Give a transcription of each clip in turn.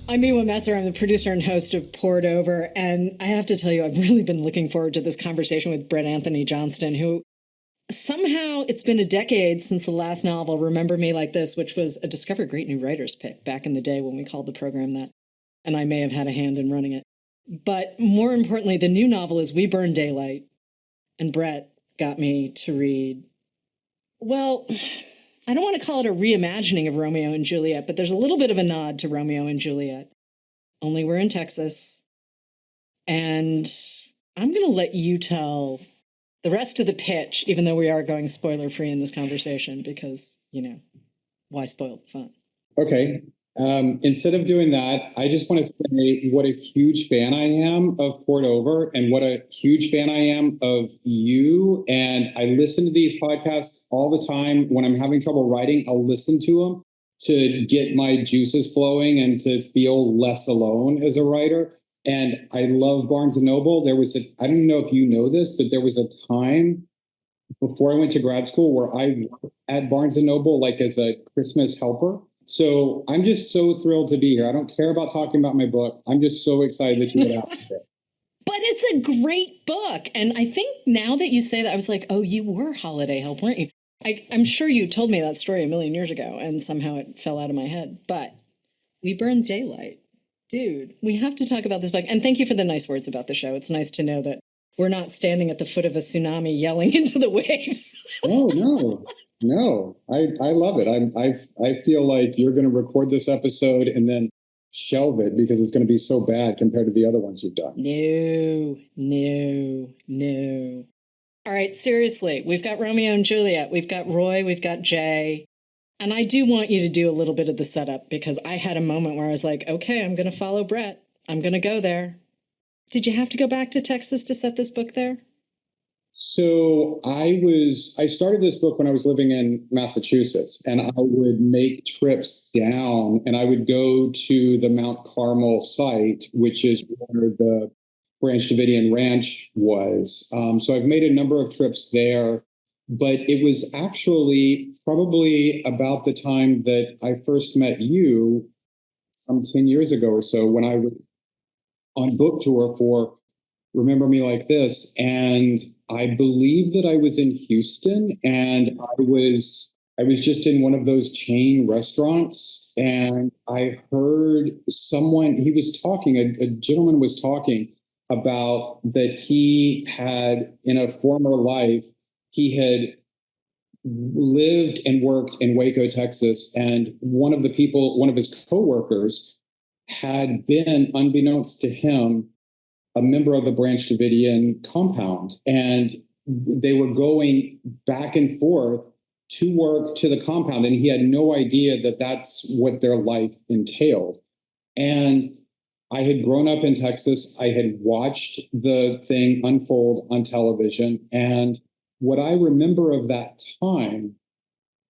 I'm Miwa Messer. I'm the producer and host of Poured Over. And I have to tell you, I've really been looking forward to this conversation with Bret Anthony Johnston, who somehow it's been a decade since the last novel, Remember Me Like This, which was a Discover Great New Writers pick back in the day when we called the program that. And I may have had a hand in running it. But more importantly, the new novel is We Burn Daylight. And Bret got me to read, well, I don't want to call it a reimagining of Romeo and Juliet, but there's a little bit of a nod to Romeo and Juliet. Only we're in Texas. And I'm going to let you tell the rest of the pitch, even though we are going spoiler-free in this conversation, because, why spoil the fun? Okay. Instead of doing that, I just want to say what a huge fan I am of Poured Over and what a huge fan I am of you. And I listen to these podcasts all the time. When I'm having trouble writing, I'll listen to them to get my juices flowing and to feel less alone as a writer. And I love Barnes & Noble. I don't even know if you know this, but there was a time before I went to grad school where I worked at Barnes & Noble, like as a Christmas helper. So I'm just so thrilled to be here. I don't care about talking about my book. I'm just so excited that you got out there. But it's a great book. And I think now that you say that, I was like, oh, you were holiday help, weren't you? I'm sure you told me that story a million years ago, and somehow it fell out of my head. But We Burned Daylight. Dude, we have to talk about this book. And thank you for the nice words about the show. It's nice to know that we're not standing at the foot of a tsunami yelling into the waves. Oh, no, I love it. I feel like you're going to record this episode and then shelve it because it's going to be so bad compared to the other ones you've done. No. All right, seriously, we've got Romeo and Juliet, we've got Roy, we've got Jay. And I do want you to do a little bit of the setup because I had a moment where I was like, okay, I'm going to follow Bret. I'm going to go there. Did you have to go back to Texas to set this book there? So I started this book when I was living in Massachusetts, and I would make trips down and I would go to the Mount Carmel site, which is where the Branch Davidian Ranch was. So I've made a number of trips there, but it was actually probably about the time that I first met you, some 10 years ago or so, when I was on book tour for Remember Me Like This. And I believe that I was in Houston and I was just in one of those chain restaurants and I heard a gentleman was talking about that he had in a former life, he had lived and worked in Waco, Texas. And one of his coworkers had been, unbeknownst to him, a member of the Branch Davidian compound. And they were going back and forth to work to the compound. And he had no idea that that's what their life entailed. And I had grown up in Texas. I had watched the thing unfold on television. And what I remember of that time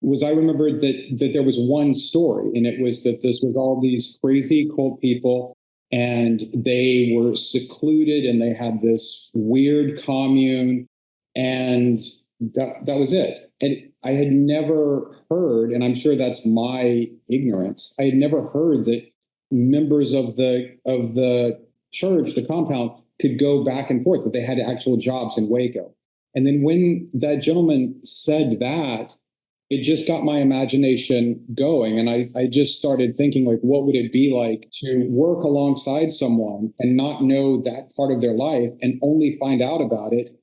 was I remembered that there was one story, and it was that this was all these crazy cult people, and they were secluded, and they had this weird commune, and that was it. And I had never heard, and I'm sure that's my ignorance, I had never heard that members of the church, the compound, could go back and forth, that they had actual jobs in Waco. And then when that gentleman said that, it just got my imagination going. And I just started thinking, like, what would it be like to work alongside someone and not know that part of their life and only find out about it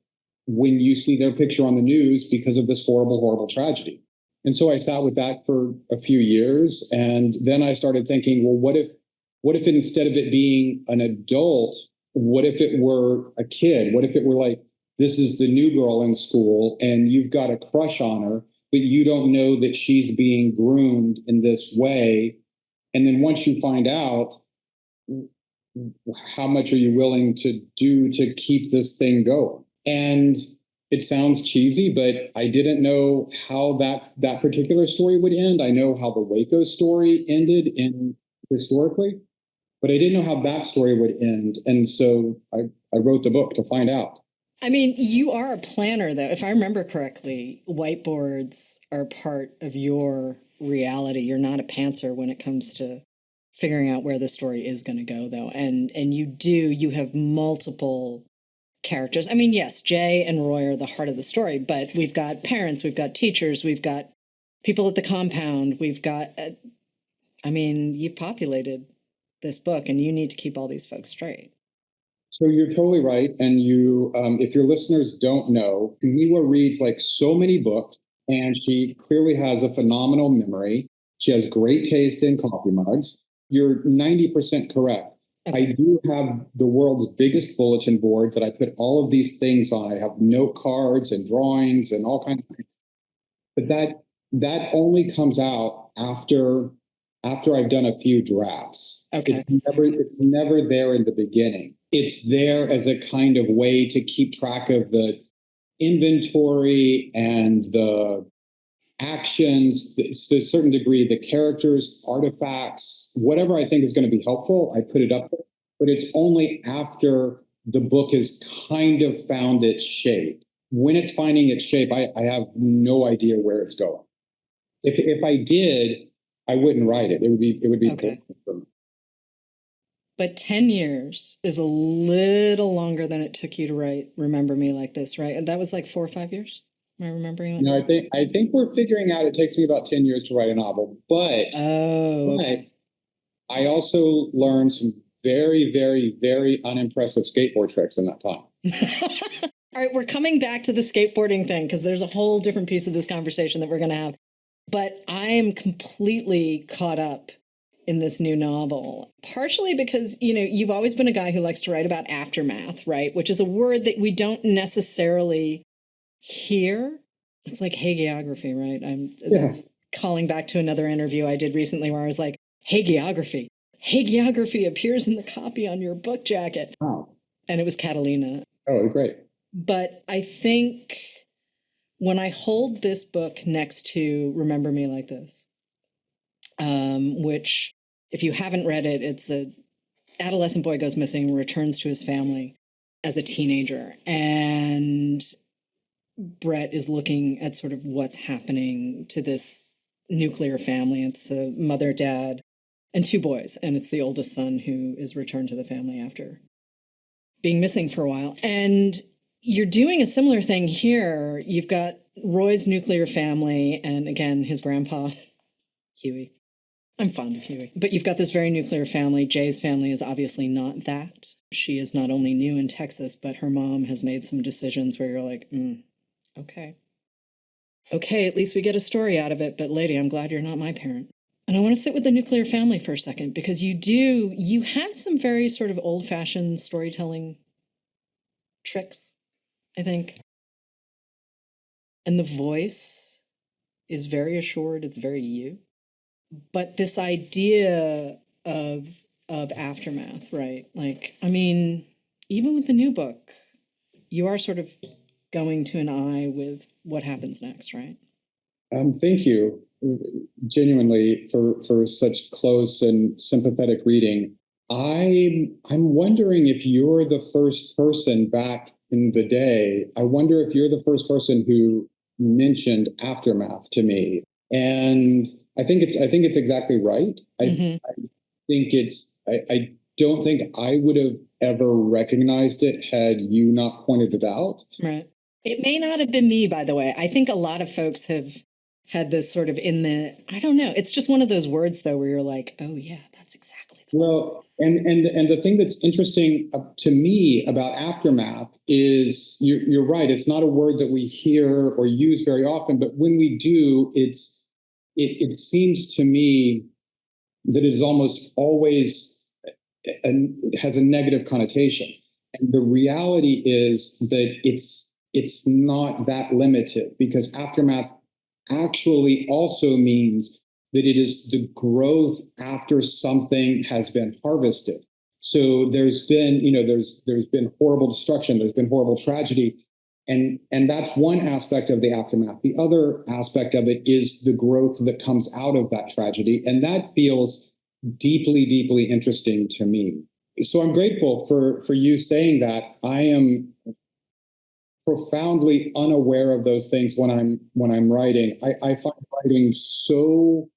when you see their picture on the news because of this horrible, horrible tragedy. And so I sat with that for a few years. And then I started thinking, well, what if instead of it being an adult, what if it were a kid? What if it were like, this is the new girl in school and you've got a crush on her, but you don't know that she's being groomed in this way. And then once you find out, how much are you willing to do to keep this thing going? And it sounds cheesy, but I didn't know how that particular story would end. I know how the Waco story ended historically, but I didn't know how that story would end. And so I wrote the book to find out. I mean, you are a planner, though. If I remember correctly, whiteboards are part of your reality. You're not a pantser when it comes to figuring out where the story is going to go, though. And you have multiple characters. I mean, yes, Jay and Roy are the heart of the story, but we've got parents, we've got teachers, we've got people at the compound, we've got, I mean, you've populated this book and you need to keep all these folks straight. So you're totally right. And if your listeners don't know, Miwa reads like so many books, and she clearly has a phenomenal memory. She has great taste in coffee mugs. You're 90% correct. Okay. I do have the world's biggest bulletin board that I put all of these things on. I have note cards and drawings and all kinds of things. But that only comes out after I've done a few drafts. Okay. It's never there in the beginning. It's there as a kind of way to keep track of the inventory and the actions, to a certain degree, the characters, artifacts, whatever I think is going to be helpful, I put it up there. But it's only after the book has kind of found its shape. When it's finding its shape, I have no idea where it's going. If I did, I wouldn't write it. It would be okay. For me. But 10 years is a little longer than it took you to write Remember Me Like This, right? And that was like 4 or 5 years? Am I remembering that? No, I think we're figuring out it takes me about 10 years to write a novel. But I also learned some very, very, very unimpressive skateboard tricks in that time. All right, we're coming back to the skateboarding thing because there's a whole different piece of this conversation that we're going to have. But I am completely caught up in this new novel, partially because, you've always been a guy who likes to write about aftermath, right? Which is a word that we don't necessarily hear. It's like hagiography, right? That's calling back to another interview I did recently where I was like, hagiography. Hagiography appears in the copy on your book jacket. Wow. And it was Catalina. Oh, great. But I think when I hold this book next to Remember Me Like This, which, if you haven't read it, it's an adolescent boy goes missing, returns to his family as a teenager. And Bret is looking at sort of what's happening to this nuclear family. It's a mother, dad, and 2 boys. And it's the oldest son who is returned to the family after being missing for a while. And you're doing a similar thing here. You've got Roy's nuclear family, and again, his grandpa, Huey. I'm fond of Huey. But you've got this very nuclear family. Jay's family is obviously not that. She is not only new in Texas, but her mom has made some decisions where you're like, okay. Okay, at least we get a story out of it, but lady, I'm glad you're not my parent. And I want to sit with the nuclear family for a second, because you have some very sort of old-fashioned storytelling tricks, I think. And the voice is very assured, it's very you. But this idea of aftermath, right? Like, I mean, even with the new book, you are sort of going to an eye with what happens next, right? Thank you, genuinely, for such close and sympathetic reading. I'm wondering if you're the first person back in the day. I wonder if you're the first person who mentioned aftermath to me, and I think it's exactly right. I don't think I would have ever recognized it had you not pointed it out. Right. It may not have been me, by the way. I think a lot of folks have had this sort of I don't know. It's just one of those words, though, where you're like, oh, yeah, that's exactly the Well, and the thing that's interesting to me about aftermath is you're right. It's not a word that we hear or use very often, but when we do, it seems to me that it is almost always it has a negative connotation. And the reality is that it's not that limited, because aftermath actually also means that it is the growth after something has been harvested. So there's been, there's been horrible destruction, there's been horrible tragedy. And that's one aspect of the aftermath. The other aspect of it is the growth that comes out of that tragedy. And that feels deeply, deeply interesting to me. So I'm grateful for you saying that. I am profoundly unaware of those things when I'm writing. I find writing so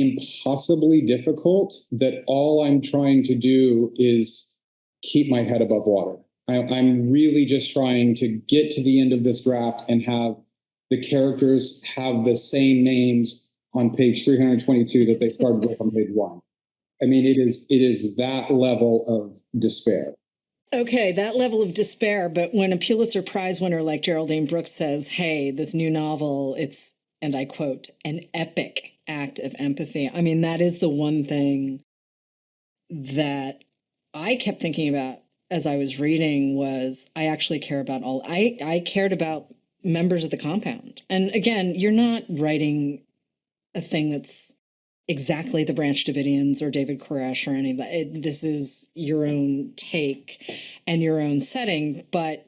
impossibly difficult that all I'm trying to do is keep my head above water. I'm really just trying to get to the end of this draft and have the characters have the same names on page 322 that they started with on page 1. I mean, it is that level of despair. Okay, that level of despair. But when a Pulitzer Prize winner like Geraldine Brooks says, hey, this new novel, it's, and I quote, an epic act of empathy. I mean, that is the one thing that I kept thinking about as I was reading was I actually care about all, I cared about members of the compound. And again, you're not writing a thing that's exactly the Branch Davidians or David Koresh or any of that. This is your own take and your own setting. But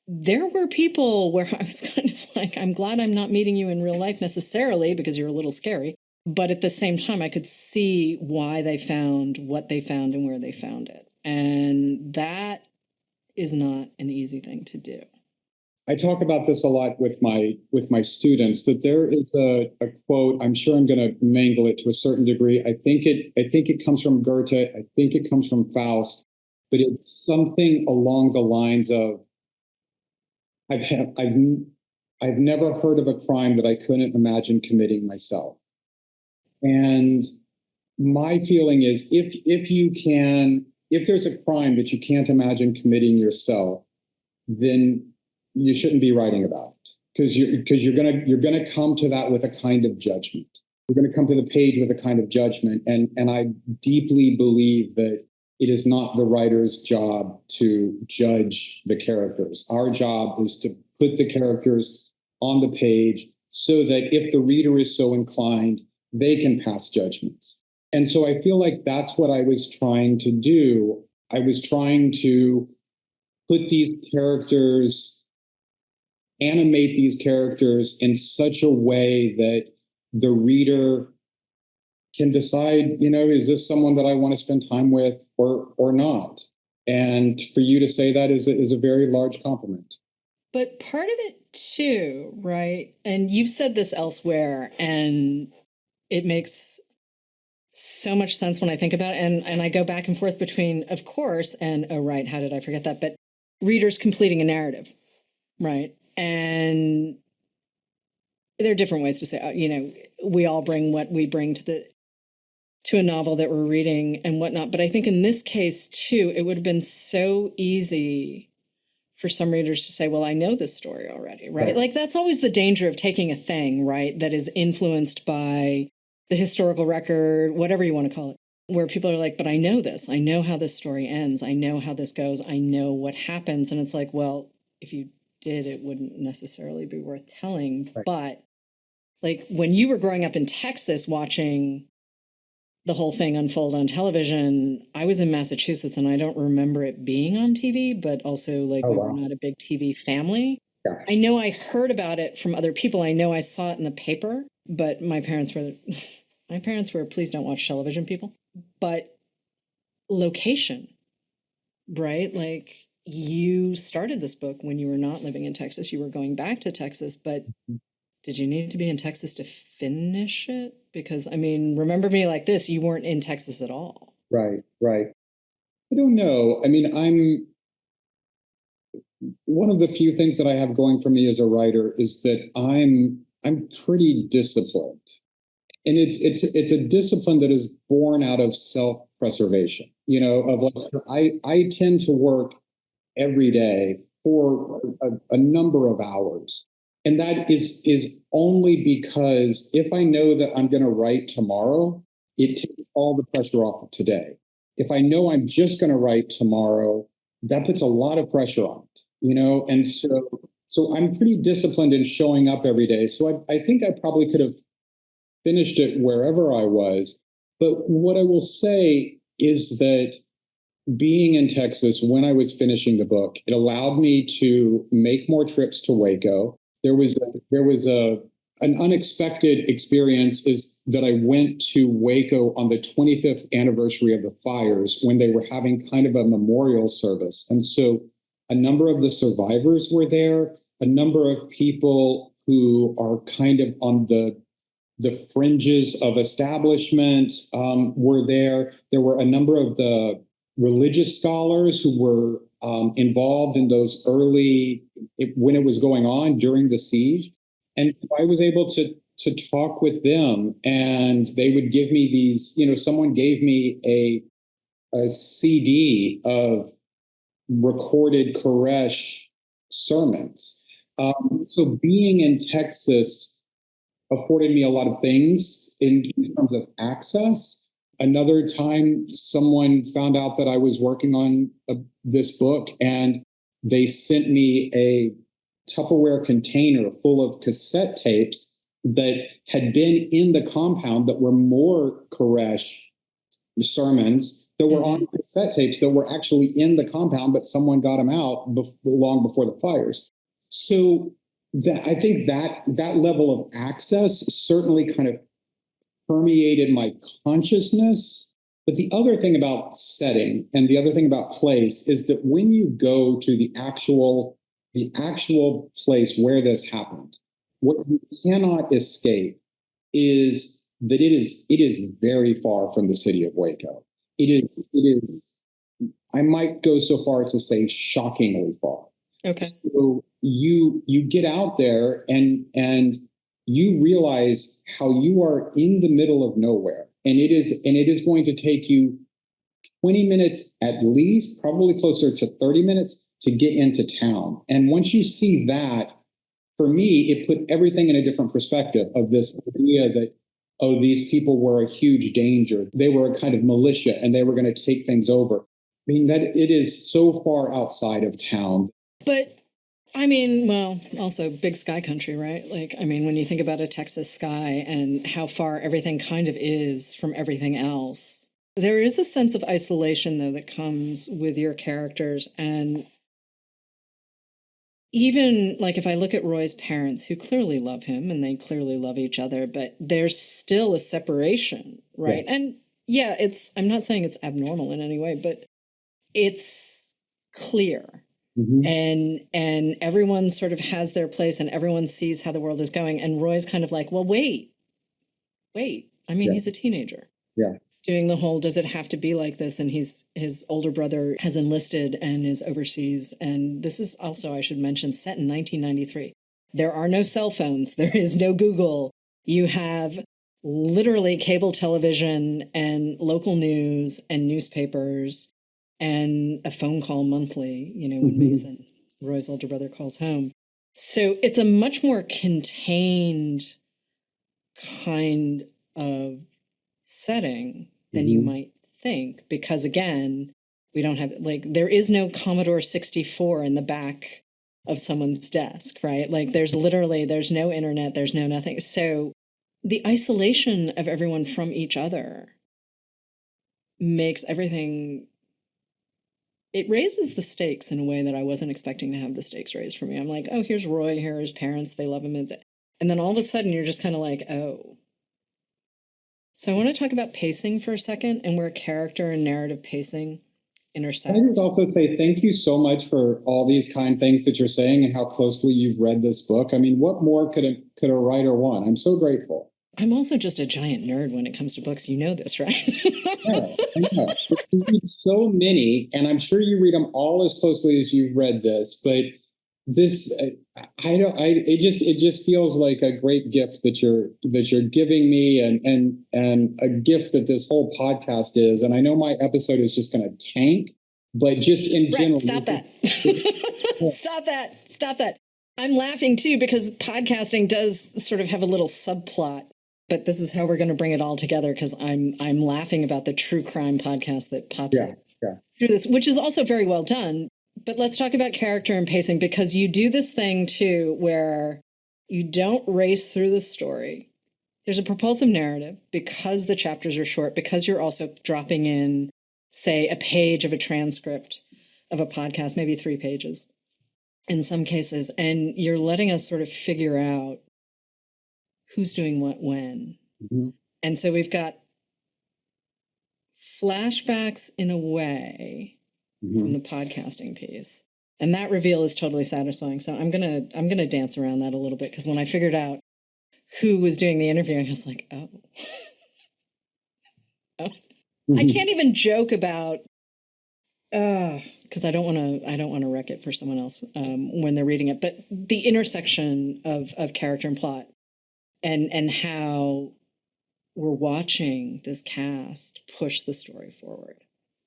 there were people where I was kind of like, I'm glad I'm not meeting you in real life necessarily because you're a little scary. But at the same time, I could see why they found what they found and where they found it. And that is not an easy thing to do. I talk about this a lot with my students, that there is a quote. I'm sure I'm going to mangle it to a certain degree. I think it comes from Goethe. I think it comes from Faust, but it's something along the lines of I've never heard of a crime that I couldn't imagine committing myself. And my feeling is if there's a crime that you can't imagine committing yourself, then you shouldn't be writing about it, because you're gonna come to that with a kind of judgment. You're gonna come to the page with a kind of judgment, and I deeply believe that it is not the writer's job to judge the characters. Our job is to put the characters on the page so that if the reader is so inclined, they can pass judgments. And so I feel like that's what I was trying to do. I was trying to put these characters, animate these characters in such a way that the reader can decide, is this someone that I want to spend time with or not? And for you to say that is a very large compliment. But part of it too, right? And you've said this elsewhere, and it makes so much sense when I think about it. And I go back and forth between, of course, and oh, right, how did I forget that? But readers completing a narrative, right? And there are different ways to say, we all bring what we bring to a novel that we're reading and whatnot. But I think in this case, too, it would have been so easy for some readers to say, well, I know this story already, right? Like, that's always the danger of taking a thing, right, that is influenced by the historical record, whatever you want to call it, where people are like, but I know this. I know how this story ends. I know how this goes. I know what happens. And it's like, well, if you did, it wouldn't necessarily be worth telling. Right. But like when you were growing up in Texas watching the whole thing unfold on television, I was in Massachusetts and I don't remember it being on TV, but also like we were not a big TV family. Yeah. I know I heard about it from other people. I know I saw it in the paper, but my parents were please don't watch television people. But location, right? Like you started this book when you were not living in Texas. You were going back to Texas, but did you need to be in Texas to finish it? Because, I mean, remember me like this, you weren't in Texas at all. Right. I don't know. I mean, one of the few things that I have going for me as a writer is that I'm pretty disciplined. And it's a discipline that is born out of self-preservation, of like, I tend to work every day for a number of hours. And that is only because if I know that I'm going to write tomorrow, it takes all the pressure off of today. If I know I'm just going to write tomorrow, that puts a lot of pressure on it, and so I'm pretty disciplined in showing up every day. So I think I probably could have finished it wherever I was. But what I will say is that being in Texas when I was finishing the book, it allowed me to make more trips to Waco. There was an unexpected experience is that I went to Waco on the 25th anniversary of the fires when they were having kind of a memorial service. And so a number of the survivors were there, a number of people who are kind of on the the fringes of establishment were there. There were a number of the religious scholars who were involved in those when it was going on during the siege. And so I was able to talk with them, and they would give me these, someone gave me a CD of recorded Koresh sermons. So being in Texas afforded me a lot of things in terms of access. Another time, someone found out that I was working on this book, and they sent me a Tupperware container full of cassette tapes that had been in the compound that were more Koresh sermons that were on cassette tapes that were actually in the compound, but someone got them out long before the fires. So I think that level of access certainly kind of permeated my consciousness. But the other thing about setting and the other thing about place is that when you go to the actual place where this happened, what you cannot escape is that it is very far from the city of Waco. It is, I might go so far as to say shockingly far. Okay. So you get out there and you realize how you are in the middle of nowhere. And it is going to take you 20 minutes at least, probably closer to 30 minutes to get into town. And once you see that, for me, it put everything in a different perspective of this idea that, oh, these people were a huge danger. They were a kind of militia and they were going to take things over. I mean, that it is so far outside of town. But I mean, well, also big sky country, right? Like, I mean, when you think about a Texas sky and how far everything kind of is from everything else, there is a sense of isolation, though, that comes with your characters. And even like if I look at Roy's parents, who clearly love him and they clearly love each other, but there's still a separation, right? Yeah. And yeah, I'm not saying it's abnormal in any way, but it's clear. Mm-hmm. And everyone sort of has their place and everyone sees how the world is going. And Roy's kind of like, well, wait. I mean, he's a teenager. Yeah. Doing the whole, does it have to be like this? And his older brother has enlisted and is overseas. And this is also, I should mention, set in 1993. There are no cell phones. There is no Google. You have literally cable television and local news and newspapers and a phone call monthly, when Mason, Roy's older brother, calls home. So it's a much more contained kind of setting than you might think, because again, we don't have, like, there is no Commodore 64 in the back of someone's desk, right? Like, there's no internet, there's no nothing. So the isolation of everyone from each other makes everything, it raises the stakes in a way that I wasn't expecting to have the stakes raised for me. I'm like, oh, here's Roy, here are his parents, they love him. And then all of a sudden you're just kind of like, oh. So I want to talk about pacing for a second and where character and narrative pacing intersect. I would also say thank you so much for all these kind things that you're saying and how closely you've read this book. I mean, what more could a writer want? I'm so grateful. I'm also just a giant nerd when it comes to books. You know this, right? Yeah, I know. You read so many, and I'm sure you read them all as closely as you've read this, but this, it just feels like a great gift that you're giving me, and a gift that this whole podcast is. And I know my episode is just going to tank, but just in general. Stop that. Stop that. I'm laughing too, because podcasting does sort of have a little subplot, but this is how we're going to bring it all together, because I'm laughing about the true crime podcast that pops up through this, which is also very well done. But let's talk about character and pacing, because you do this thing too where you don't race through the story. There's a propulsive narrative because the chapters are short, because you're also dropping in, say, a page of a transcript of a podcast, maybe 3 pages in some cases, and you're letting us sort of figure out who's doing what when. Mm-hmm. And so we've got flashbacks in a way from the podcasting piece. And that reveal is totally satisfying. So I'm gonna dance around that a little bit, because when I figured out who was doing the interview, and I was like, oh. Oh. I can't even joke about because I don't want to wreck it for someone else when they're reading it. But the intersection of character and plot, and how we're watching this cast push the story forward.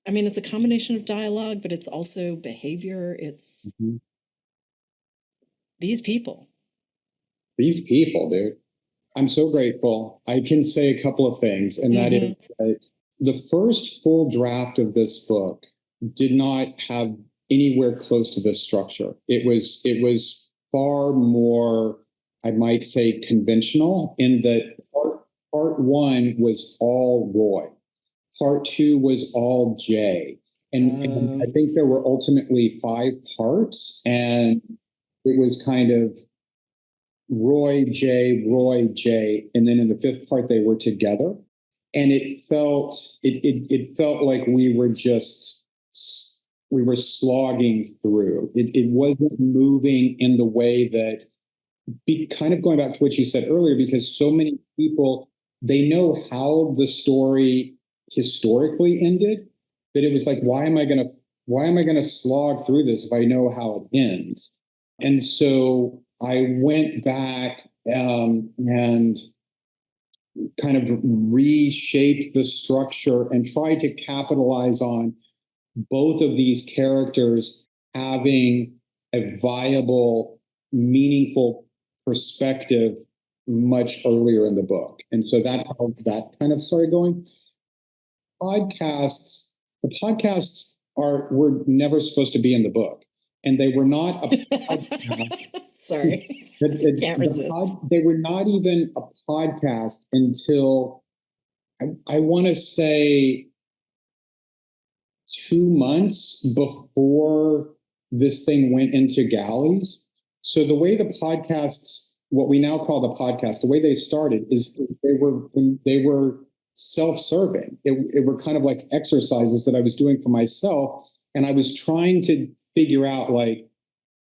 I mean, it's a combination of dialogue, but it's also behavior. It's these people. These people, dude. I'm so grateful. I can say a couple of things, and that is that the first full draft of this book did not have anywhere close to this structure. It was far more, I might say, conventional in that part one was all Roy. Part two was all Jay. And I think there were ultimately 5 parts, and it was kind of Roy, Jay, and then in the 5th part they were together, and it felt like we were slogging through. It wasn't moving in the way that, kind of going back to what you said earlier, because so many people, they know how the story historically ended, that it was like, why am I gonna slog through this if I know how it ends? And so I went back and kind of reshaped the structure and tried to capitalize on both of these characters having a viable, meaningful perspective much earlier in the book. And so that's how that kind of started going. The podcasts were never supposed to be in the book, and they were not a podcast. Sorry. Can't resist. They were not even a podcast until I want to say 2 months before this thing went into galleys. So the way the podcasts, what we now call the podcast, the way they started is they were self-serving. It were kind of like exercises that I was doing for myself, and I was trying to figure out, like,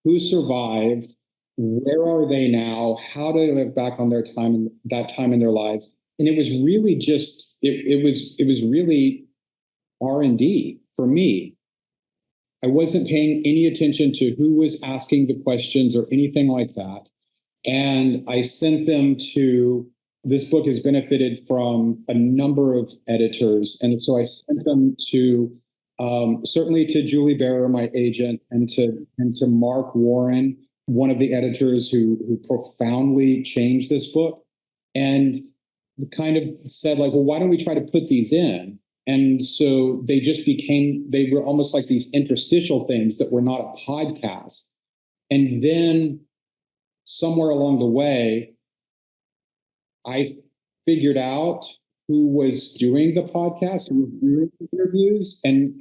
who survived, where are they now, how do they look back on that time in their lives. And it was really just it was really R&D for me. I wasn't paying any attention to who was asking the questions or anything like that. And I sent them to, this book has benefited from a number of editors. And so I sent them to, certainly to Julie Barrer, my agent, and to Mark Warren, one of the editors who profoundly changed this book, and kind of said, like, well, why don't we try to put these in? And so they were almost like these interstitial things that were not a podcast. And then somewhere along the way, I figured out who was doing the podcast, who was doing the interviews, and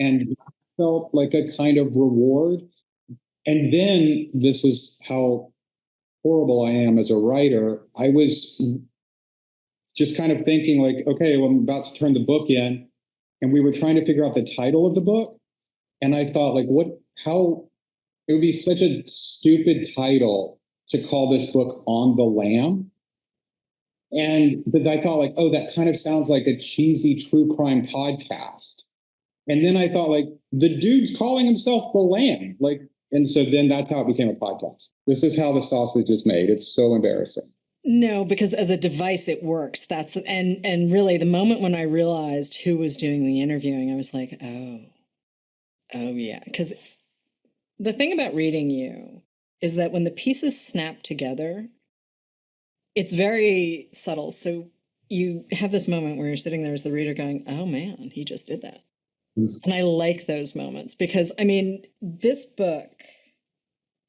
felt like a kind of reward. And then, this is how horrible I am as a writer, I was just kind of thinking, like, okay, well, I'm about to turn the book in, and we were trying to figure out the title of the book. And I thought, like, how it would be such a stupid title to call this book On the Lam. But I thought, like, oh, that kind of sounds like a cheesy true crime podcast. And then I thought, like, the dude's calling himself the Lamb. Like, and so then that's how it became a podcast. This is how the sausage is made. It's so embarrassing. No, because as a device, it works. And really, the moment when I realized who was doing the interviewing, I was like, oh yeah. Because the thing about reading you is that when the pieces snap together, it's very subtle. So you have this moment where you're sitting there as the reader going, oh man, he just did that. And I like those moments because, I mean, this book,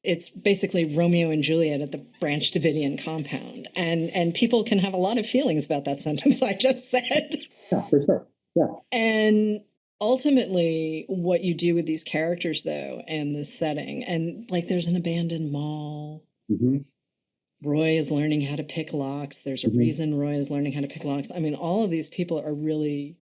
it's basically Romeo and Juliet at the Branch Davidian compound. And people can have a lot of feelings about that sentence I just said. Yeah, for sure. Yeah. And ultimately, what you do with these characters, though, and this setting, and like there's an abandoned mall. Mm-hmm. Roy is learning how to pick locks. There's a reason Roy is learning how to pick locks. I mean, all of these people are really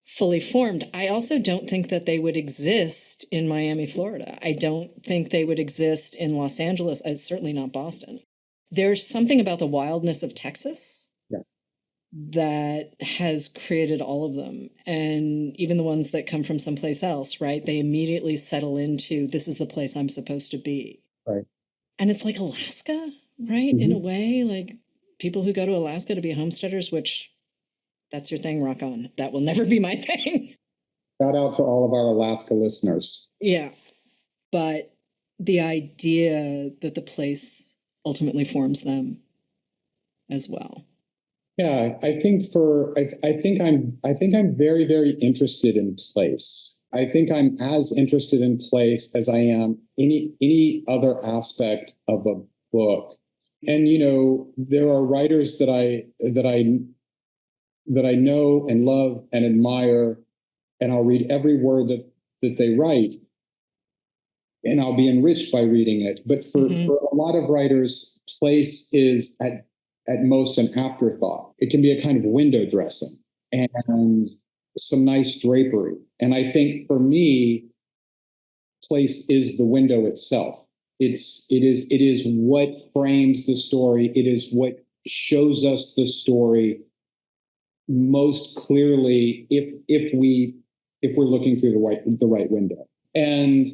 fully formed. I also don't think that they would exist in Miami, Florida. I don't think they would exist in Los Angeles. Certainly not Boston. There's something about the wildness of Texas Yeah. that has created all of them. And even the ones that come from someplace else, right? They immediately settle into, this is the place I'm supposed to be. Right. And it's like Alaska, right? In a way, like people who go to Alaska to be homesteaders, which that's your thing, rock on. That will never be my thing. Shout out to all of our Alaska listeners. Yeah. But the idea that the place ultimately forms them as well. Yeah, I think I'm very, very interested in place. I think I'm as interested in place as I am any other aspect of a book. And there are writers that I know and love and admire, and I'll read every word that they write, and I'll be enriched by reading it. But for a lot of writers, place is at most an afterthought. It can be a kind of window dressing and some nice drapery. And I think for me, place is the window itself. It is what frames the story. It is what shows us the story most clearly if we're looking through the right window. And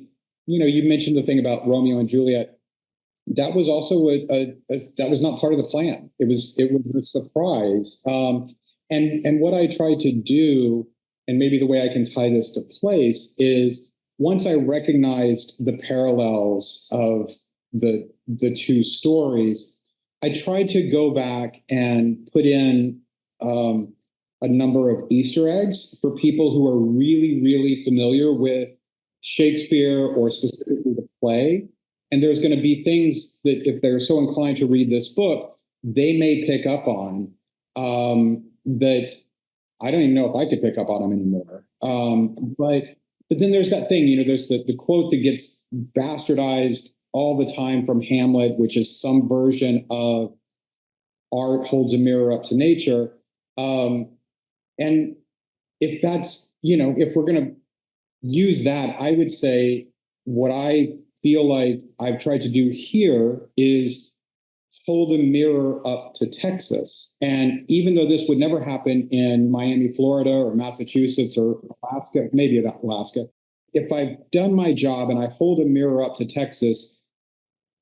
you mentioned the thing about Romeo and Juliet. That was also that was not part of the plan. It was a surprise. And what I tried to do, and maybe the way I can tie this to place, is once I recognized the parallels of the two stories, I tried to go back and put in a number of Easter eggs for people who are really, really familiar with Shakespeare or specifically the play. And there's going to be things that if they're so inclined to read this book, they may pick up on that I don't even know if I could pick up on them anymore. But then there's that thing, there's the quote that gets bastardized all the time from Hamlet, which is some version of art holds a mirror up to nature. And if that's, if we're going to use that, I would say what I feel like I've tried to do here is hold a mirror up to Texas. And even though this would never happen in Miami, Florida, or Massachusetts, or Alaska, maybe about Alaska, if I've done my job and I hold a mirror up to Texas,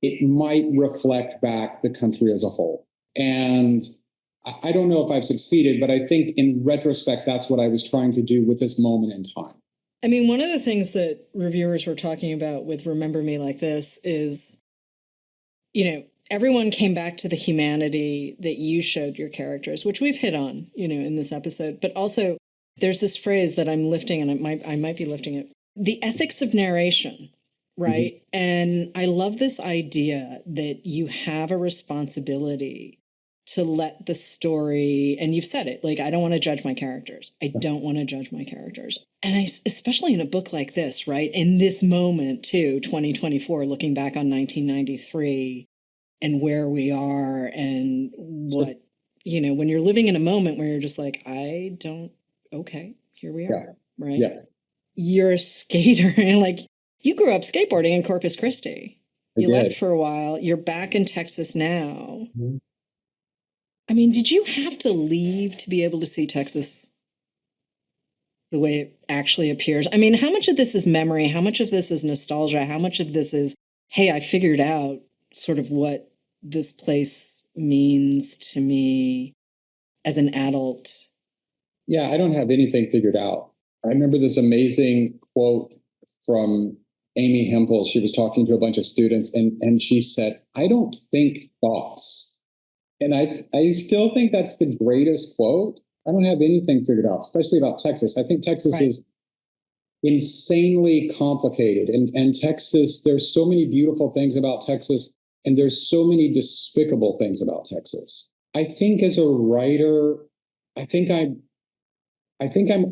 it might reflect back the country as a whole. And I don't know if I've succeeded, but I think in retrospect, that's what I was trying to do with this moment in time. I mean, one of the things that reviewers were talking about with Remember Me Like This is, everyone came back to the humanity that you showed your characters, which we've hit on, in this episode. But also, there's this phrase that I'm lifting, and I might be lifting it, the ethics of narration, right? Mm-hmm. And I love this idea that you have a responsibility to let the story, and you've said it, like, I don't want to judge my characters. I don't want to judge my characters. And especially in a book like this, right? In this moment too, 2024, looking back on 1993 and where we are and what, when you're living in a moment where you're just like, okay, here we are, right? Yeah. You're a skater and like, you grew up skateboarding in Corpus Christi. You left for a while. You're back in Texas now. Mm-hmm. I mean, did you have to leave to be able to see Texas the way it actually appears? I mean, how much of this is memory? How much of this is nostalgia? How much of this is, hey, I figured out sort of what this place means to me as an adult? Yeah, I don't have anything figured out. I remember this amazing quote from Amy Hempel. She was talking to a bunch of students and she said, I don't think thoughts. And I still think that's the greatest quote. I don't have anything figured out, especially about Texas. I think Texas is insanely complicated. And Texas, there's so many beautiful things about Texas, and there's so many despicable things about Texas. I think as a writer, I think I'm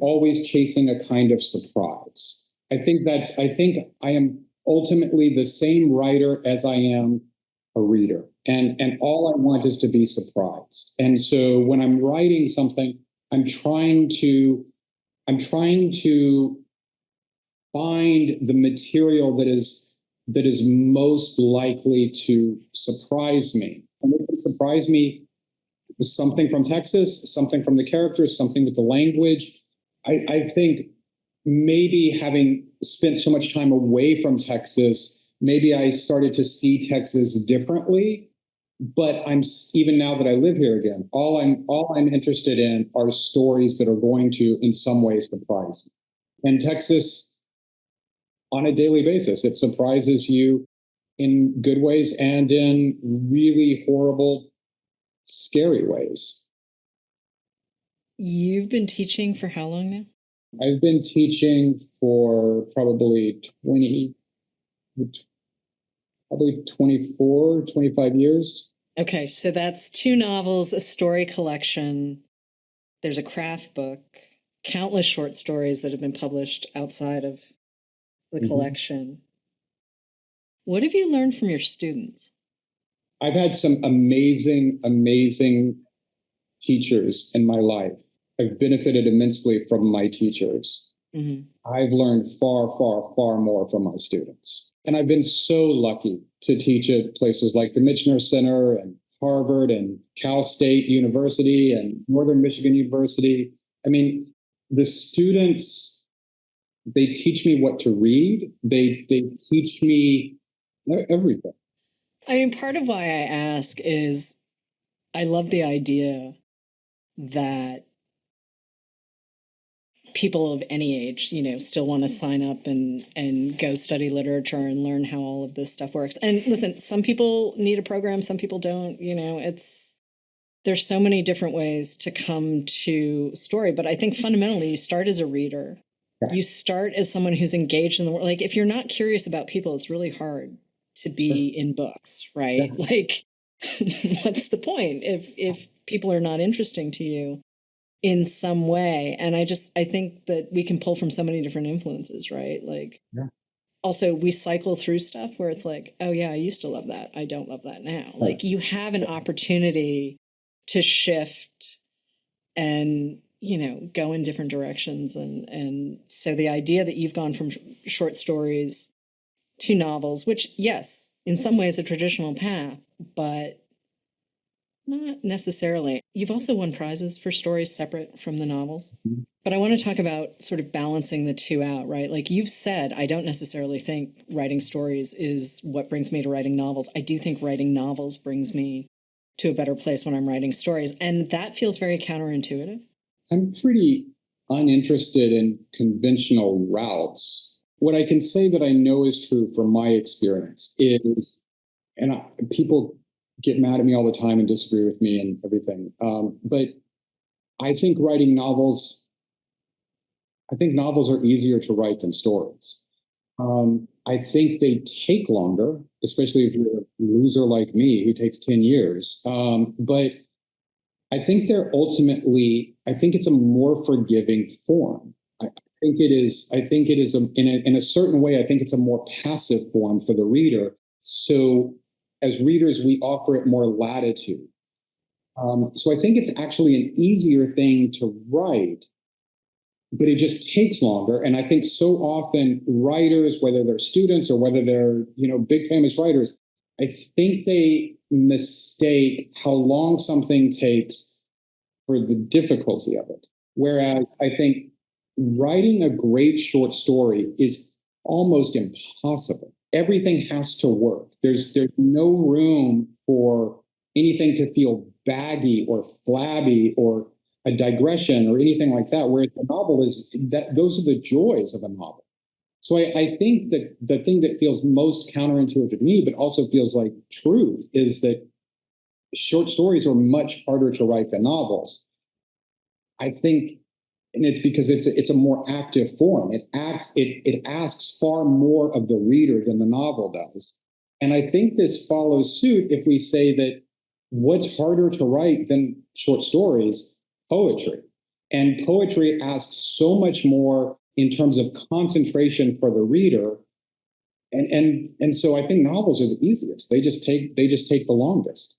always chasing a kind of surprise. I think I am ultimately the same writer as I am a reader. And all I want is to be surprised. And so when I'm writing something, I'm trying to find the material that is most likely to surprise me. And surprised me was something from Texas, something from the characters, something with the language. I think maybe having spent so much time away from Texas, maybe I started to see Texas differently. But even now that I live here again, all I'm interested in are stories that are going to, in some way, surprise me. And Texas, on a daily basis, it surprises you in good ways and in really horrible, scary ways. You've been teaching for how long now? I've been teaching for probably 24, 25 years. Okay, so that's 2 novels, a story collection. There's a craft book, countless short stories that have been published outside of the collection. What have you learned from your students? I've had some amazing, amazing teachers in my life. I've benefited immensely from my teachers. I've learned far, far, far more from my students. And I've been so lucky to teach at places like the Michener Center and Harvard and Cal State University and Northern Michigan University. I mean, the students, they teach me what to read. They teach me everything. I mean, part of why I ask is I love the idea that people of any age, still want to sign up and go study literature and learn how all of this stuff works. And listen, some people need a program, some people don't, there's so many different ways to come to story. But I think fundamentally you start as a reader. Yeah. You start as someone who's engaged in the world. Like if you're not curious about people, it's really hard to be in books, right? Yeah. Like what's the point if people are not interesting to you in some way? And I think that we can pull from so many different influences, right? Like, also we cycle through stuff where it's like, oh yeah, I used to love that, I don't love that now. Right. Like you have an opportunity to shift and go in different directions. And so the idea that you've gone from short stories to novels, which yes, in some ways a traditional path, but not necessarily. You've also won prizes for stories separate from the novels. Mm-hmm. But I want to talk about sort of balancing the two out, right? Like you've said, I don't necessarily think writing stories is what brings me to writing novels. I do think writing novels brings me to a better place when I'm writing stories. And that feels very counterintuitive. I'm pretty uninterested in conventional routes. What I can say that I know is true from my experience is, people get mad at me all the time and disagree with me and everything. But I think novels are easier to write than stories. I think they take longer, especially if you're a loser like me who takes 10 years. But I think it's a more forgiving form. I think it is in a certain way, I think it's a more passive form for the reader. So as readers, we offer it more latitude. So I think it's actually an easier thing to write, but it just takes longer. And I think so often writers, whether they're students or whether they're, big famous writers, I think they mistake how long something takes for the difficulty of it. Whereas I think writing a great short story is almost impossible. Everything has to work. There's no room for anything to feel baggy or flabby or a digression or anything like that. Whereas the novel those are the joys of a novel. So I think that the thing that feels most counterintuitive to me, but also feels like truth, is that short stories are much harder to write than novels. I think, and it's because it's a more active form. It asks far more of the reader than the novel does. And I think this follows suit if we say that what's harder to write than short stories? Poetry. And poetry asks so much more in terms of concentration for the reader. And so I think novels are the easiest. They just take the longest.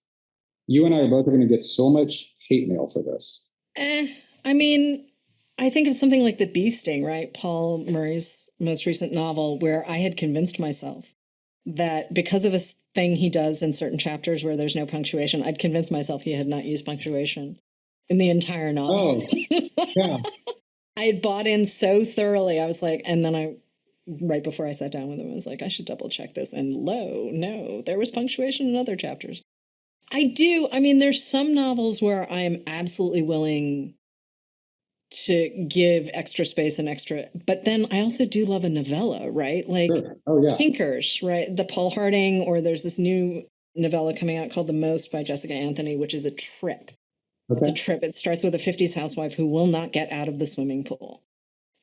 You and I are both going to get so much hate mail for this. I mean, I think of something like The Bee Sting, right? Paul Murray's most recent novel, where I had convinced myself that because of a thing he does in certain chapters where there's no punctuation, I'd convinced myself he had not used punctuation in the entire novel. Oh, yeah. I had bought in so thoroughly. I was like, and then right before I sat down with him, I was like, I should double check this. And no, there was punctuation in other chapters. I mean, there's some novels where I am absolutely willing to give extra space and extra, but then I also do love a novella, right? Like Sure. Oh, yeah. Tinkers, right? The Paul Harding, or there's this new novella coming out called The Most by Jessica Anthony, which is a trip. Okay. It's a trip. It starts with a 50s housewife who will not get out of the swimming pool.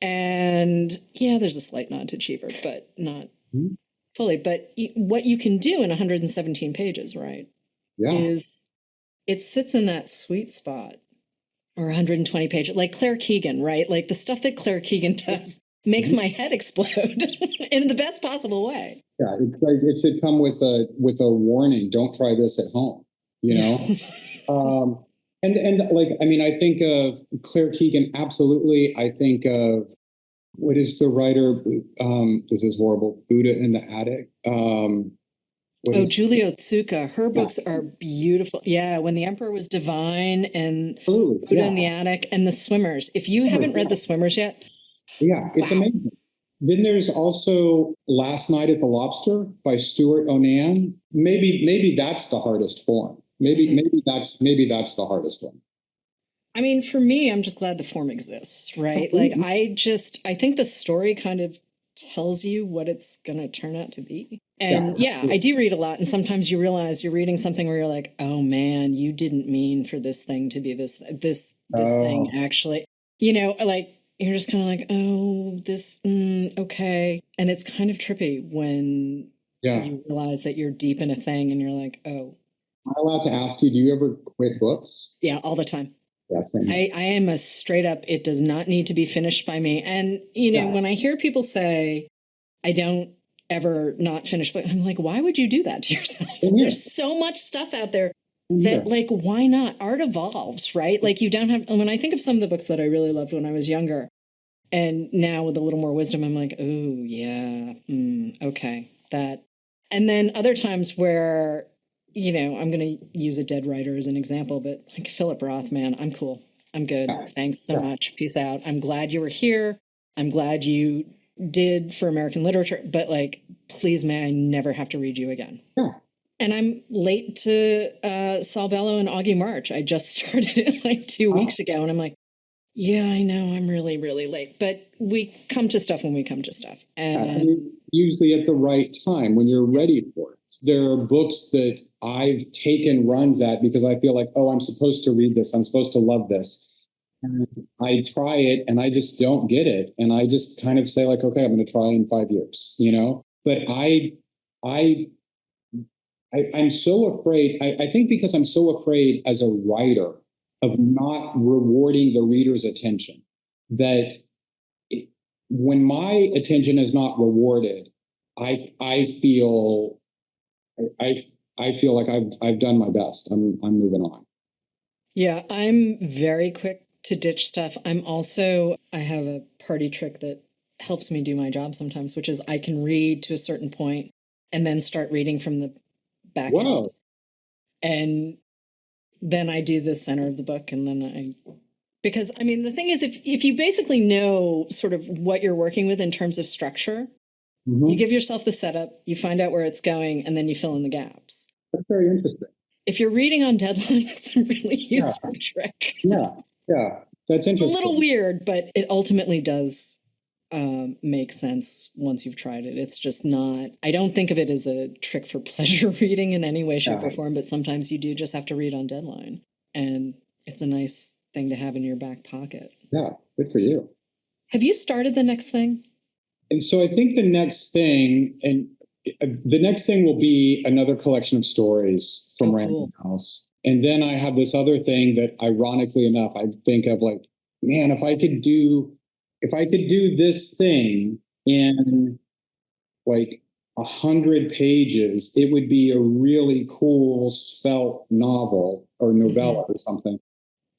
And yeah, there's a slight nod to Cheever, but not fully. But what you can do in 117 pages, right? Yeah. Is it sits in that sweet spot, or 120 pages, like Claire Keegan, right? Like the stuff that Claire Keegan does makes my head explode in the best possible way. Yeah, it's like it should come with a warning: don't try this at home. You know, and like, I mean, I think of Claire Keegan, absolutely. I think of, what is the writer? This is horrible. Buddha in the Attic. Julie Otsuka. Her books are beautiful. Yeah, When the Emperor Was Divine, and Buddha in the Attic, and The Swimmers. If you haven't read The Swimmers yet, it's amazing. Then there's also Last Night at the Lobster by Stewart Onan. Maybe that's the hardest form. Maybe that's the hardest one. I mean, for me, I'm just glad the form exists, right? Like, I think the story kind of tells you what it's going to turn out to be. And I do read a lot. And sometimes you realize you're reading something where you're like, oh man, you didn't mean for this thing to be this thing, actually. You know, like, you're just kind of like, oh, this, okay. And it's kind of trippy when you realize that you're deep in a thing and you're like, oh. Am I allowed to ask you, do you ever quit books? Yeah, all the time. Yeah, same. I am a straight up, it does not need to be finished by me. And, you know, when I hear people say, I don't ever not finish, but I'm like, why would you do that to yourself? There's so much stuff out there that, like, why not? Art evolves, right? Like, you don't have, when I think of some of the books that I really loved when I was younger, and now with a little more wisdom, I'm like, oh, yeah, okay, that. And then other times where, you know, I'm going to use a dead writer as an example, but like Philip Roth, man, I'm cool. I'm good. Thanks so much. Peace out. I'm glad you were here. I'm glad you did for American literature, but like, please, may I never have to read you again. Yeah. And I'm late to Saul Bellow and Augie March. I just started it like 2 weeks ago, and I'm like, yeah, I know, I'm really, really late. But we come to stuff when we come to stuff. And usually at the right time, when you're ready for it. There are books that I've taken runs at because I feel like, oh, I'm supposed to read this. I'm supposed to love this. And I try it and I just don't get it. And I just kind of say like, okay, I'm going to try in 5 years, you know? But I'm so afraid. I think because I'm so afraid as a writer of not rewarding the reader's attention, that when my attention is not rewarded, I feel like I've done my best. I'm moving on. Yeah, I'm very quick to ditch stuff. I have a party trick that helps me do my job sometimes, which is I can read to a certain point and then start reading from the back end. And then I do the center of the book, and then because I mean, the thing is, if you basically know sort of what you're working with in terms of structure, you give yourself the setup, you find out where it's going, and then you fill in the gaps. That's very interesting. If you're reading on deadline, it's a really useful trick. Yeah, that's interesting. It's a little weird, but it ultimately does make sense once you've tried it. It's just not, I don't think of it as a trick for pleasure reading in any way, shape, or form, but sometimes you do just have to read on deadline. And it's a nice thing to have in your back pocket. Yeah, good for you. Have you started the next thing? And so I think the next thing will be another collection of stories from Random House. And then I have this other thing that, ironically enough, I think of like, man, if I could do this thing in like 100 pages, it would be a really cool svelte novel or novella or something.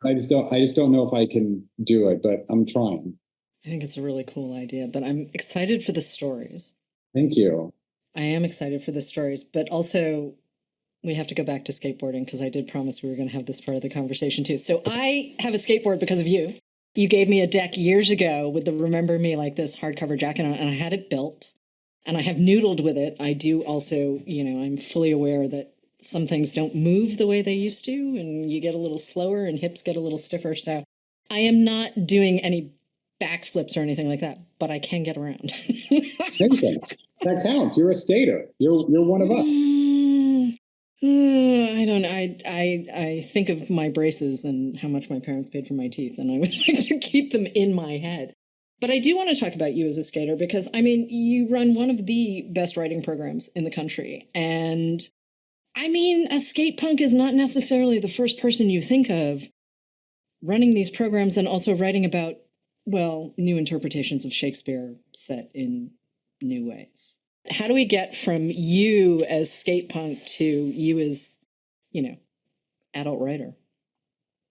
I just don't know if I can do it, but I'm trying. I think it's a really cool idea, but I'm excited for the stories. Thank you. I am excited for the stories, but also we have to go back to skateboarding because I did promise we were going to have this part of the conversation too. So I have a skateboard because of you. You gave me a deck years ago with the Remember Me Like This hardcover jacket on it, and I had it built, and I have noodled with it. I do also, I'm fully aware that some things don't move the way they used to, and you get a little slower and hips get a little stiffer. So I am not doing any backflips or anything like that, but I can get around. That counts. You're a skater. You're one of us. I don't know. I think of my braces and how much my parents paid for my teeth, and I would like to keep them in my head. But I do want to talk about you as a skater because, you run one of the best writing programs in the country. And, a skate punk is not necessarily the first person you think of running these programs and also writing about, well, new interpretations of Shakespeare set in new ways. How do we get from you as skate punk to you as, adult writer?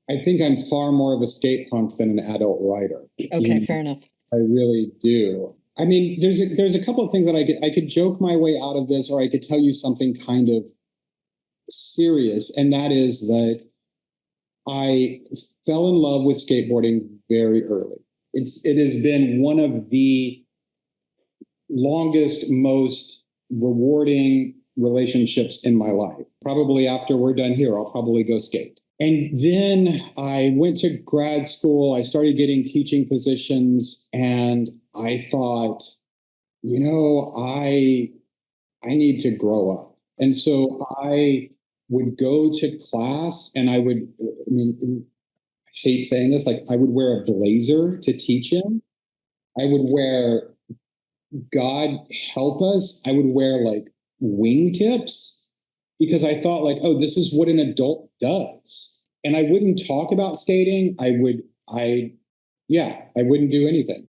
I think I'm far more of a skate punk than an adult writer. Okay, fair enough. I really do. There's a couple of things that I could joke my way out of this, or I could tell you something kind of serious, and that is that I fell in love with skateboarding very early. It has been one of the longest, most rewarding relationships in my life. Probably after we're done here, I'll probably go skate. And then I went to grad school. I started getting teaching positions, and I thought, I need to grow up. And so I would go to class, and I hate saying this, like I would wear a blazer to teach him. I would wear, God help us, I would wear like wingtips because I thought like, oh, this is what an adult does. And I wouldn't talk about skating. I wouldn't do anything.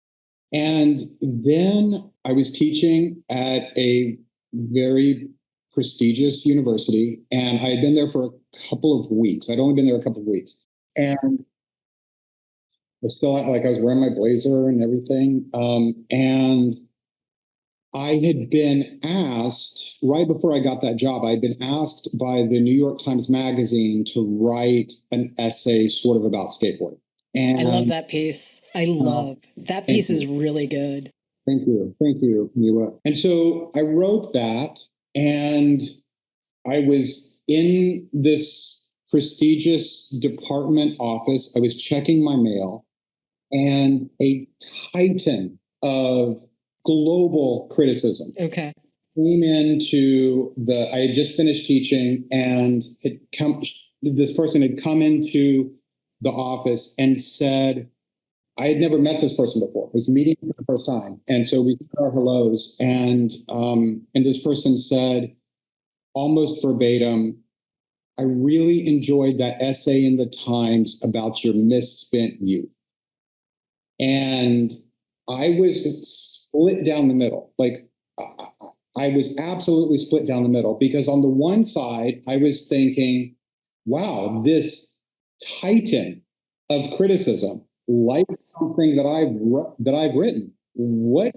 And then I was teaching at a very prestigious university, and I had been there for a couple of weeks. I'd only been there a couple of weeks. And I still, like, I was wearing my blazer and everything. And I had been asked, right before I got that job, I had been asked by the New York Times Magazine to write an essay sort of about skateboarding. And I love that piece. That piece is really good. Thank you, Miwa. And so I wrote that, and I was in this prestigious department office. I was checking my mail, and a titan of global criticism came into I had just finished teaching, and this person had come into the office and said, I had never met this person before. I was meeting for the first time. And so we said our hellos, and this person said, almost verbatim, I really enjoyed that essay in the Times about your misspent youth. And I was split down the middle. Like, I was absolutely split down the middle, because on the one side, I was thinking, wow, this titan of criticism likes something that I've written. What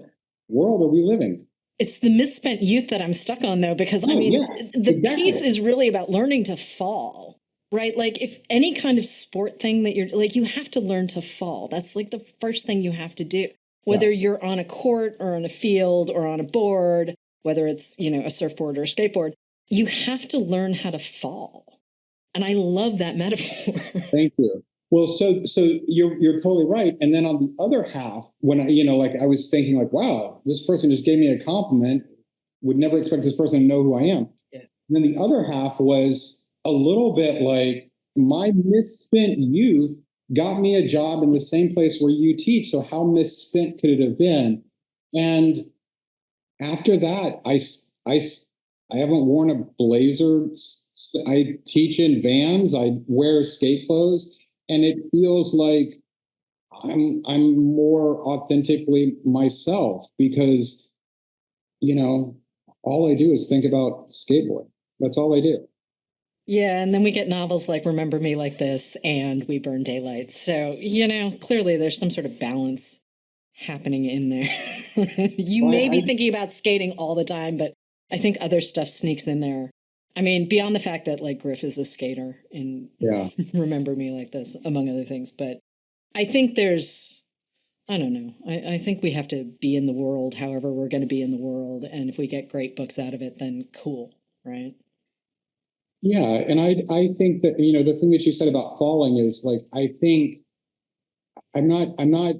world are we living in? It's the misspent youth that I'm stuck on, though, because the piece is really about learning to fall, right? Like, if any kind of sport thing that you're like, you have to learn to fall. That's like the first thing you have to do, whether you're on a court or on a field or on a board, whether it's, a surfboard or a skateboard, you have to learn how to fall. And I love that metaphor. Thank you. Well, so you're totally right. And then on the other half, when I was thinking like, wow, this person just gave me a compliment. Would never expect this person to know who I am. Yeah. And then the other half was a little bit like, my misspent youth got me a job in the same place where you teach. So how misspent could it have been? And after that, I haven't worn a blazer. I teach in Vans. I wear skate clothes. And it feels like I'm more authentically myself, because, all I do is think about skateboarding. That's all I do. Yeah, and then we get novels like Remember Me Like This and We Burn Daylight. So, clearly there's some sort of balance happening in there. You may be thinking about skating all the time, but I think other stuff sneaks in there. I mean, beyond the fact that like Griff is a skater in Remember Me Like This, among other things. But I think I don't know. I think we have to be in the world however we're going to be in the world. And if we get great books out of it, then cool, right? Yeah. And I think that, the thing that you said about falling is like, I think I'm not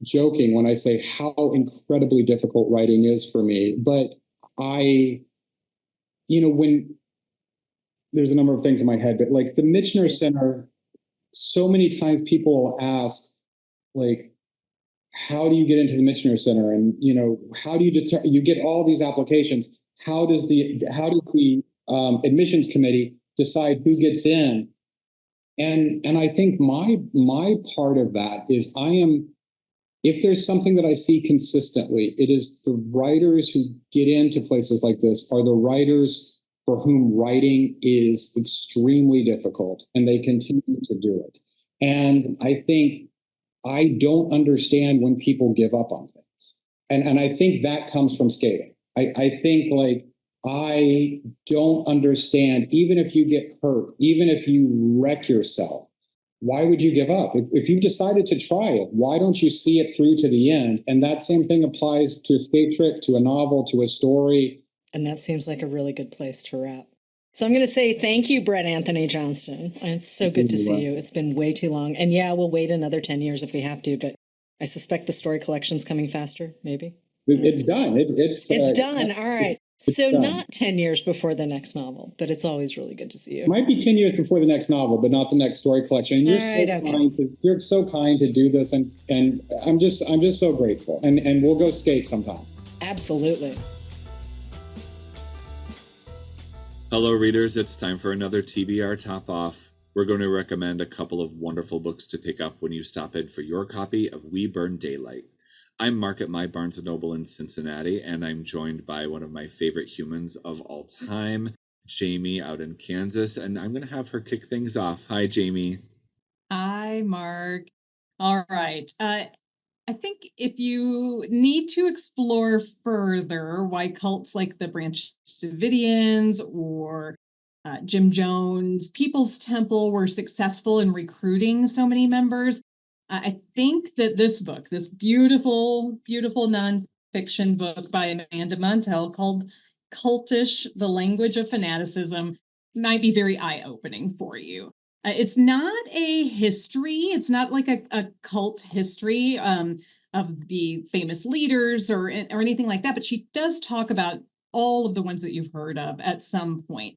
joking when I say how incredibly difficult writing is for me. But when there's a number of things in my head, but like the Michener Center, so many times people will ask, like, how do you get into the Michener Center? And, how do you get all these applications? How does the admissions committee decide who gets in? And I think my part of that is if there's something that I see consistently, it is the writers who get into places like this are the writers for whom writing is extremely difficult, and they continue to do it. And I think I don't understand when people give up on things. And I think that comes from skating. I think like, I don't understand, even if you get hurt, even if you wreck yourself, why would you give up? If you've decided to try it, why don't you see it through to the end? And that same thing applies to a skate trick, to a novel, to a story. And that seems like a really good place to wrap. So I'm going to say thank you, Bret Anthony Johnston. It's so good to see you. It's been way too long. And yeah, we'll wait another 10 years if we have to, but I suspect the story collection's coming faster, maybe. It's done. It's done. All right. So not 10 years before the next novel, but it's always really good to see you. It might be 10 years before the next novel, but not the next story collection. And you're so kind to do this, and I'm just so grateful. And we'll go skate sometime. Absolutely. Hello, readers. It's time for another TBR Top Off. We're going to recommend a couple of wonderful books to pick up when you stop in for your copy of We Burn Daylight. I'm Mark at my Barnes & Noble in Cincinnati, and I'm joined by one of my favorite humans of all time, Jamie out in Kansas, and I'm going to have her kick things off. Hi, Jamie. Hi, Mark. All right. I think if you need to explore further why cults like the Branch Davidians or Jim Jones, People's Temple were successful in recruiting so many members, I think that this book, this beautiful, beautiful nonfiction book by Amanda Montell called Cultish, The Language of Fanaticism, might be very eye-opening for you. It's not a history. It's not like a cult history of the famous leaders or anything like that, but she does talk about all of the ones that you've heard of at some point.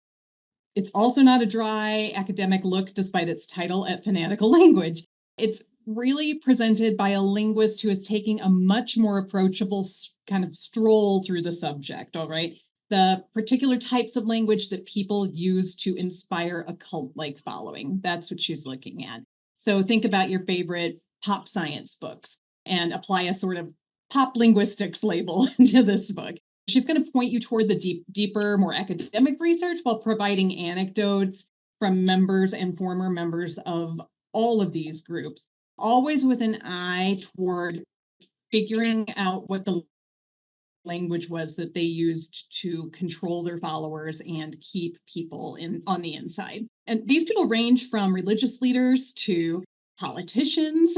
It's also not a dry academic look, despite its title, at fanatical language. It's really presented by a linguist who is taking a much more approachable kind of stroll through the subject, all right? The particular types of language that people use to inspire a cult-like following. That's what she's looking at. So think about your favorite pop science books and apply a sort of pop linguistics label to this book. She's going to point you toward the deeper, more academic research while providing anecdotes from members and former members of all of these groups, always with an eye toward figuring out what the language was that they used to control their followers and keep people on the inside. And these people range from religious leaders to politicians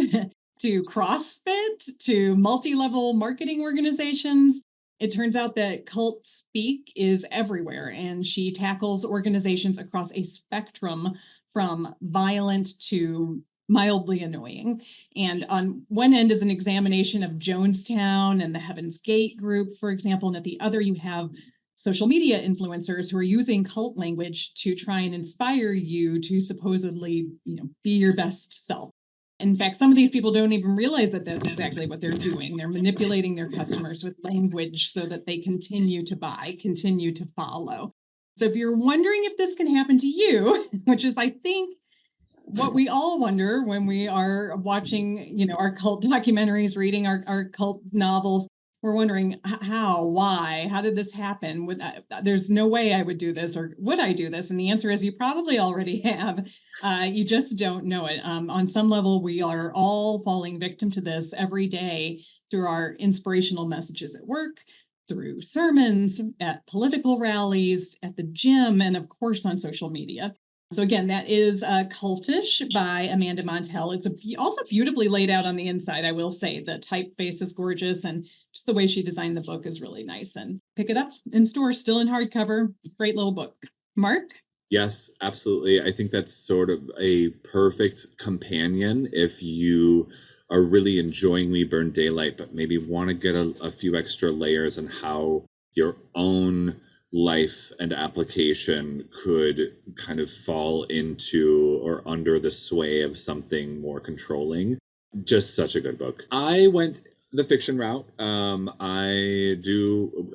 to CrossFit to multi-level marketing organizations. It turns out that cult speak is everywhere, and she tackles organizations across a spectrum from violent to mildly annoying. And on one end is an examination of Jonestown and the Heaven's Gate group, for example, and at the other you have social media influencers who are using cult language to try and inspire you to supposedly, be your best self. In fact, some of these people don't even realize that that's exactly what they're doing. They're manipulating their customers with language so that they continue to buy, continue to follow. So if you're wondering if this can happen to you, which is, I think, what we all wonder when we are watching, our cult documentaries, reading our cult novels, we're wondering why, how did this happen? There's no way I would do this, or would I do this? And the answer is you probably already have. You just don't know it. On some level, we are all falling victim to this every day through our inspirational messages at work, through sermons, at political rallies, at the gym, and of course on social media. So again, that is Cultish by Amanda Montell. It's also beautifully laid out on the inside, I will say. The typeface is gorgeous, and just the way she designed the book is really nice. And pick it up in stores, still in hardcover. Great little book. Mark? Yes, absolutely. I think that's sort of a perfect companion if you are really enjoying We Burn Daylight, but maybe want to get a few extra layers on how your own life and application could kind of fall into or under the sway of something more controlling. Just such a good book. I went the fiction route.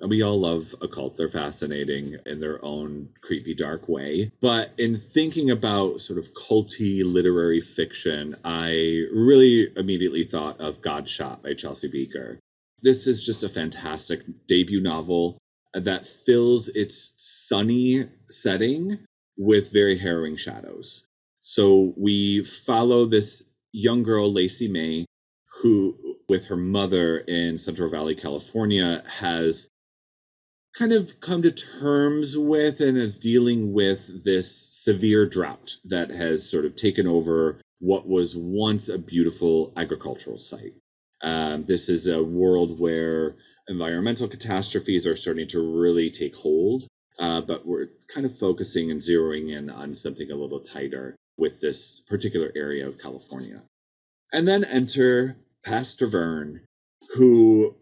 We all love a cult. They're fascinating in their own creepy, dark way. But in thinking about sort of culty literary fiction, I really immediately thought of Godshot by Chelsea Bieker. This is just a fantastic debut novel that fills its sunny setting with very harrowing shadows. So we follow this young girl, Lacey May, who, with her mother in Central Valley, California, has kind of come to terms with and is dealing with this severe drought that has sort of taken over what was once a beautiful agricultural site. This is a world where environmental catastrophes are starting to really take hold, but we're kind of focusing and zeroing in on something a little tighter with this particular area of California. And then enter Pastor Vern, who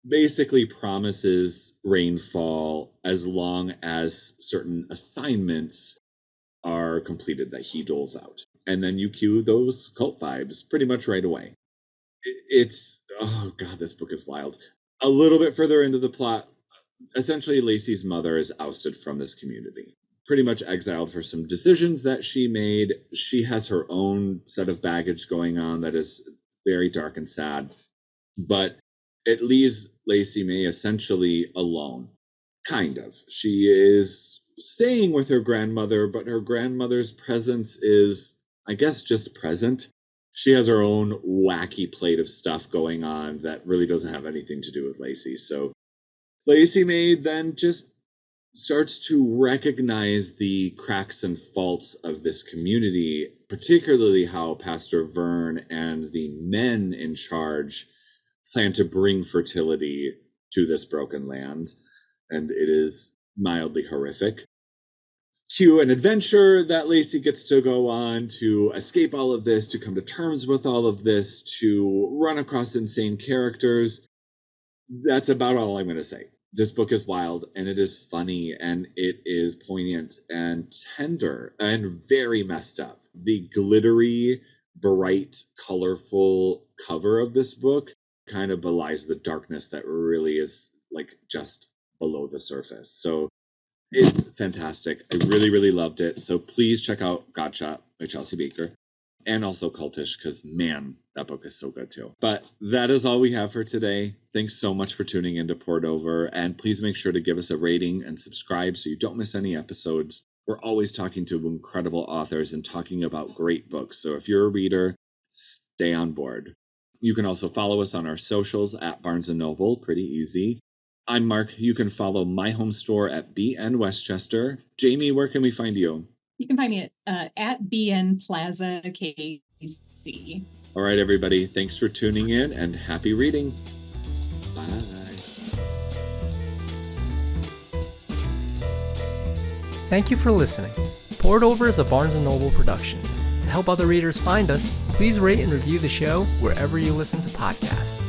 basically promises rainfall as long as certain assignments are completed that he doles out. And then you cue those cult vibes pretty much right away. It's, oh God, this book is wild. A little bit further into the plot, essentially Lacey's mother is ousted from this community, pretty much exiled for some decisions that she made. She has her own set of baggage going on that is very dark and sad, but it leaves Lacey May essentially alone. Kind of. She is staying with her grandmother, but her grandmother's presence is, I guess, just present. She has her own wacky plate of stuff going on that really doesn't have anything to do with Lacey. So Lacey May then just starts to recognize the cracks and faults of this community, particularly how Pastor Vern and the men in charge plan to bring fertility to this broken land. And it is mildly horrific. Cue an adventure that Lacey gets to go on to escape all of this, to come to terms with all of this, to run across insane characters. That's about all I'm going to say. This book is wild, and it is funny, and it is poignant and tender and very messed up. The glittery, bright, colorful cover of this book kind of belies the darkness that really is like just below the surface. So it's fantastic. I really, really loved it. So please check out Godshot by Chelsea Bieker, and also Cultish, because man, that book is so good too. But that is all we have for today. Thanks so much for tuning in to Poured Over, and please make sure to give us a rating and subscribe so you don't miss any episodes. We're always talking to incredible authors and talking about great books. So if you're a reader, stay on board. You can also follow us on our socials at Barnes & Noble, pretty easy. I'm Mark. You can follow my home store at BN Westchester. Jamie, where can we find you? You can find me at BN Plaza KC. All right, everybody. Thanks for tuning in and happy reading. Bye. Thank you for listening. Poured Over is a Barnes & Noble production. To help other readers find us, please rate and review the show wherever you listen to podcasts.